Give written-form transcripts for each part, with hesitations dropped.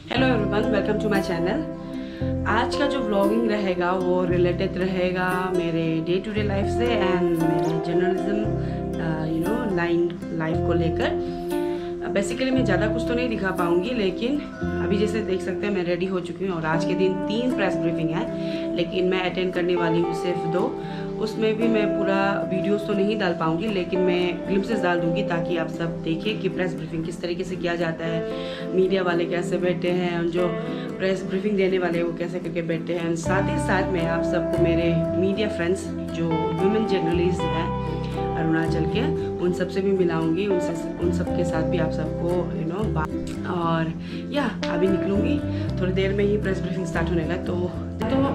Hello everyone, welcome to my channel. आज का जो व्लॉगिंग रहेगा वो रिलेटेड रहेगा मेरे डे टू डे लाइफ से एंड मेरे जर्नलिज्म लाइफ को लेकर। बेसिकली मैं ज़्यादा कुछ तो नहीं दिखा पाऊंगी, लेकिन अभी जैसे देख सकते हैं मैं रेडी हो चुकी हूँ और आज के दिन 3 प्रेस ब्रीफिंग है, लेकिन मैं अटेंड करने वाली हूँ सिर्फ 2। उसमें भी मैं पूरा वीडियोस तो नहीं डाल पाऊंगी, लेकिन मैं ग्लिम्पसेस डाल दूंगी ताकि आप सब देखें कि प्रेस ब्रीफिंग किस तरीके से किया जाता है, मीडिया वाले कैसे बैठे हैं और जो प्रेस ब्रीफिंग देने वाले हैं वो कैसे करके बैठे हैं। साथ ही साथ मैं आप सबको मेरे मीडिया फ्रेंड्स जो वुमेन जर्नलिस्ट हैं अरुणाचल के, उन सब से भी मिलाऊंगी, उन सब के साथ भी आप सबको बात। और या अभी निकलूंगी थोड़ी देर में ही, प्रेस ब्रीफिंग स्टार्ट होने का। तो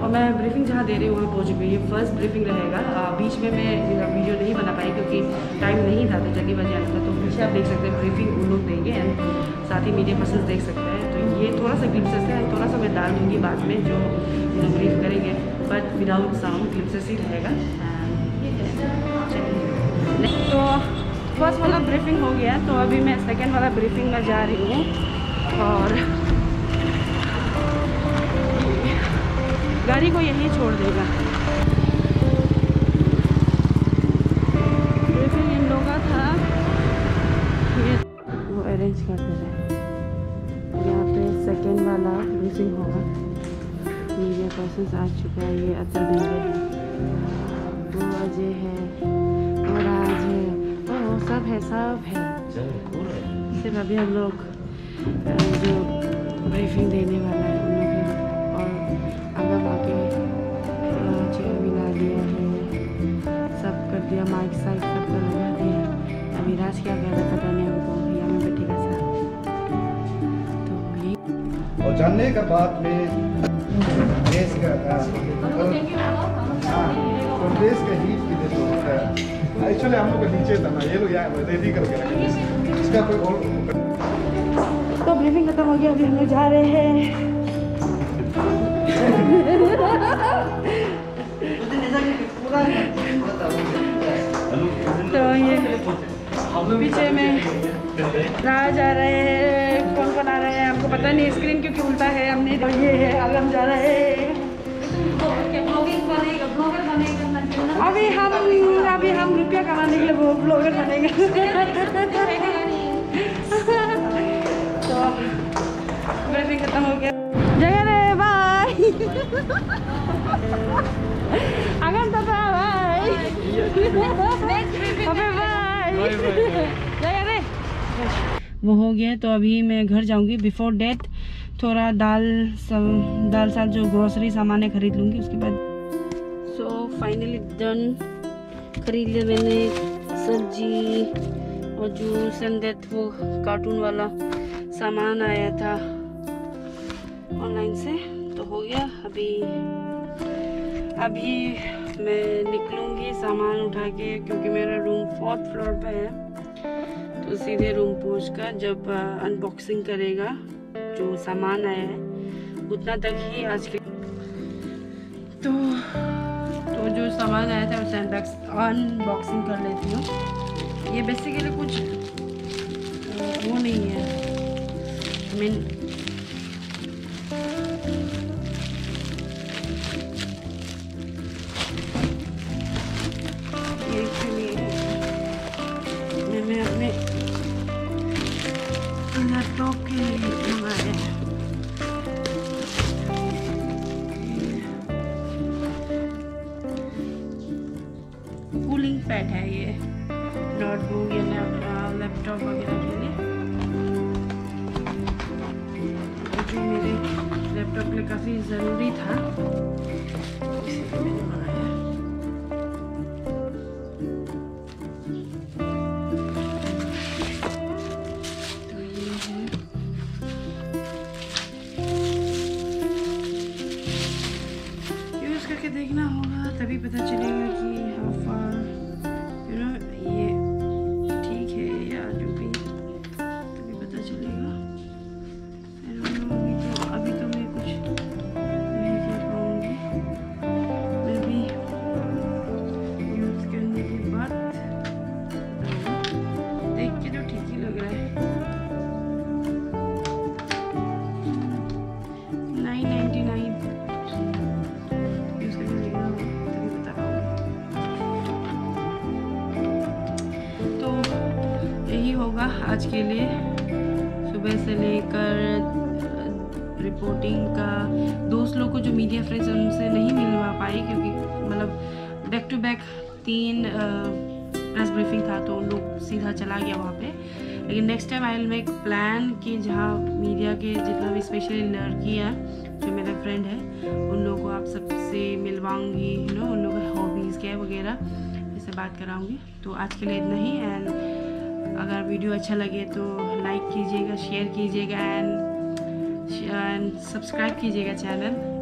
मैं ब्रीफिंग जहाँ दे रही हूँ वहाँ पहुँच गई। ये फर्स्ट ब्रीफिंग रहेगा। बीच में मैं वीडियो नहीं बना पाई क्योंकि टाइम नहीं था, तो जल्दी बज जाना था। तो पीछे आप देख सकते हैं ब्रीफिंग उन लोग देंगे एंड साथ ही मीडिया पर्सन देख सकते हैं। तो ये थोड़ा सा ग्लिम्पसेस है, थोड़ा सा मैं डाल दूँगी बाद में जो ब्रीफ करेंगे, बट विदाउट साउंड ग्लिम्पसेस ही रहेगा। तो फर्स्ट वाला ब्रीफिंग हो गया, तो अभी मैं सेकेंड वाला ब्रीफिंग में जा रही हूँ और गाड़ी को यहीं छोड़ देगा। ब्रीफिंग इन लोगों का था, ये वो अरेंज कर दे रहे हैं। यहाँ पे सेकेंड वाला ब्रीफिंग होगा। मीडिया पर्सन आ चुका है, ये अतर देंगे हैं, 2 अजय है और आज है, वो सब है सिर्फ अभी हम लोग जो ब्रीफिंग देने वाला है उन लोग हैं। और अगर आके चेयर भी ला दिया है, सब कर दिया, माइक साइक सब कर लगा दिया। अभी राज क्या कर रहा है पता नहीं हमको, यहाँ में बैठेगा सर। तो यही और जानने का बाद में देश का देश का हीट की देश होता है। एक्चुअली हम लोग नीचे था ना, ये लोग यहाँ रेडी करके रखे, इसका कोई और। तो ब्रीफिंग खत्म हो गया, अभी हम लोग जा रहे हैं। तो ये पीछे में राज जा रहे हैं, कौन कौन आ रहे हैं हमको पता नहीं, स्क्रीन क्योंकि उल्टा है हमने। तो ये है, अब हम जा रहे हैं। अभी हम रुपया कमाने के लिए वो ब्लॉगर बनेंगे। तो ब्रीफिंग खत्म हो गया, जगह रे बाय। अगन तो बाय बाय जगह रे। वो हो गया, तो अभी मैं घर जाऊंगी। बिफोर डेथ थोड़ा दाल साल जो ग्रोसरी सामान खरीद लूँगी, उसके बाद। सो फाइनली डन, खरीद लिया मैंने सब्जी और जूस एंड दैट वो कार्टून वाला सामान आया था ऑनलाइन से, तो हो गया। अभी मैं निकलूँगी सामान उठा के, क्योंकि मेरा रूम 4th फ्लोर पे है। तो सीधे रूम पहुंचकर जब अनबॉक्सिंग करेगा जो सामान आया है, उतना तक ही आज के। तो जो सामान आया था उसे अनबॉक्सिंग कर लेती हूँ। ये बेसिकली कुछ वो नहीं है, मैंने अपने लैपटॉप के लिए मंगाया है। कूलिंग पैड है ये, नोटबुक या लैपटॉप वगैरह के लिए। जो मेरे लैपटॉप के लिए काफ़ी ज़रूरी था, इसलिए मैंने मंगाया। तो ये है, यूज़ करके देखना होगा, तभी पता चलेगा कि हाउ फार ये ठीक है या जो भी, तभी पता चलेगा। अभी तो मैं कुछ नहीं कर पाऊँगी, मैं भी यूज़ करने के बाद देख के तो ठीक ही लग रहा है। होगा आज के लिए। सुबह से लेकर रिपोर्टिंग का दोस्त लोग को जो मीडिया फ्रेंड्स उनसे नहीं मिलवा पाई, क्योंकि मतलब back to back 3 press briefing था तो उन लोग सीधा चला गया वहाँ पे। लेकिन next time I will make plan कि जहाँ मीडिया के जितना भी स्पेशली लड़कियाँ जो मेरे फ्रेंड है उन लोगों को आप सबसे मिलवाऊँगी, उन लोगों का हॉबीज़ क्या है वगैरह इससे बात कराऊँगी। तो आज के लिए इतना ही। एंड अगर वीडियो अच्छा लगे तो लाइक कीजिएगा, शेयर कीजिएगा एंड सब्सक्राइब कीजिएगा चैनल।